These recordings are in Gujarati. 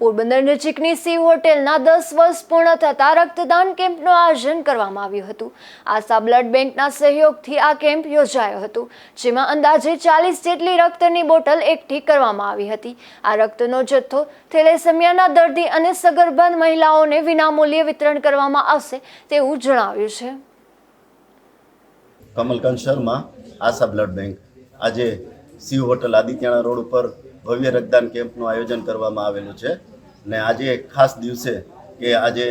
પોરબંદર નજીકની સી હોટેલના 10 વર્ષ પૂર્ણ થતા રક્તદાન કેમ્પનું આયોજન કરવામાં આવ્યું હતું। આશા બ્લડ બેંકના સહયોગથી આ કેમ્પ યોજાયો હતો, જેમાં અંદાજે 40 જેટલી રક્તની બોટલ એકઠી કરવામાં આવી હતી। આ રક્તનો જથ્થો થેલેસેમિયાના દર્દી અને સગર્ભા મહિલાઓને વિનામૂલ્યે વિતરણ કરવામાં આવશે તેવું જણાવ્યું છે। કમલકાંત શર્મા, આશા બ્લડ બેંક। આજે સી હોટલ આદિત્યાણા રોડ ઉપર ભવ્ય રક્તદાન કેમ્પનું આયોજન કરવામાં આવેલું છે ને આજે એક ખાસ દિવસે કે આજે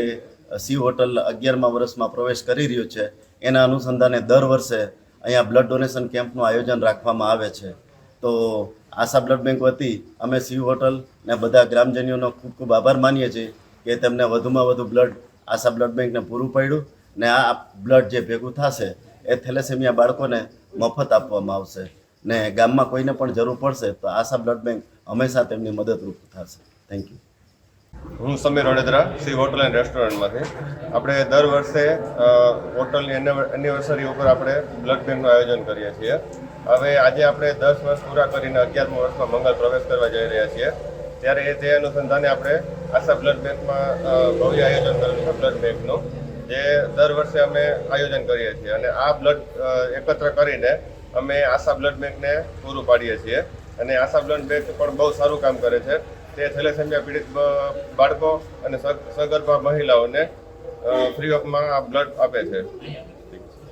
સી હોટલ 11મા વર્ષમાં પ્રવેશ કરી રહ્યું છે, એના અનુસંધાને દર વર્ષે અહીંયા બ્લડ ડોનેશન કેમ્પનું આયોજન રાખવામાં આવે છે। તો આશા બ્લડ બેંક વતી અમે સી હોટલ ને બધા ગ્રામજનોનો ખૂબ ખૂબ આભાર માનીએ છીએ કે તેમને વધુમાં વધુ બ્લડ આશા બ્લડ બેંકને પૂરું પાડ્યું ને આ બ્લડ જે ભેગું થશે એ થેલેસેમિયા બાળકોને મફત આપવામાં આવશે ને ગામમાં કોઈને પણ જરૂર પડશે તો આશા બ્લડ બેંક હંમેશા તેમની મદદરૂપ થશે। Thank you. હું Sameer Vadodara, sea hotel and રેસ્ટોરન્ટમાંથી। આપણે દર વર્ષે હોટલની એનિવર્સરી ઉપર આપણે બ્લડ બેંકનું આયોજન કરીએ છીએ। હવે આજે આપણે 10 વર્ષ પૂરા કરીને 11મા વર્ષમાં મંગળ પ્રવેશ કરવા જઈ રહ્યા છીએ, ત્યારે તે અનુસંધાને આપણે આશા બ્લડ બેંકમાં ભવ્ય આયોજન કરેલું છે બ્લડ બેંકનું, જે દર વર્ષે અમે આયોજન કરીએ છીએ અને આ બ્લડ એકત્ર કરીને અમે આશા બ્લડ બેંકને પૂરું પાડીએ છીએ અને આશા બ્લડ બેંક પણ બહુ સારું કામ કરે છે। તે થેલેસેમિયા પીડિત બાળકો અને સગર્ભા મહિલાઓને ફ્રી ઓફમાં આ બ્લડ આપે છે।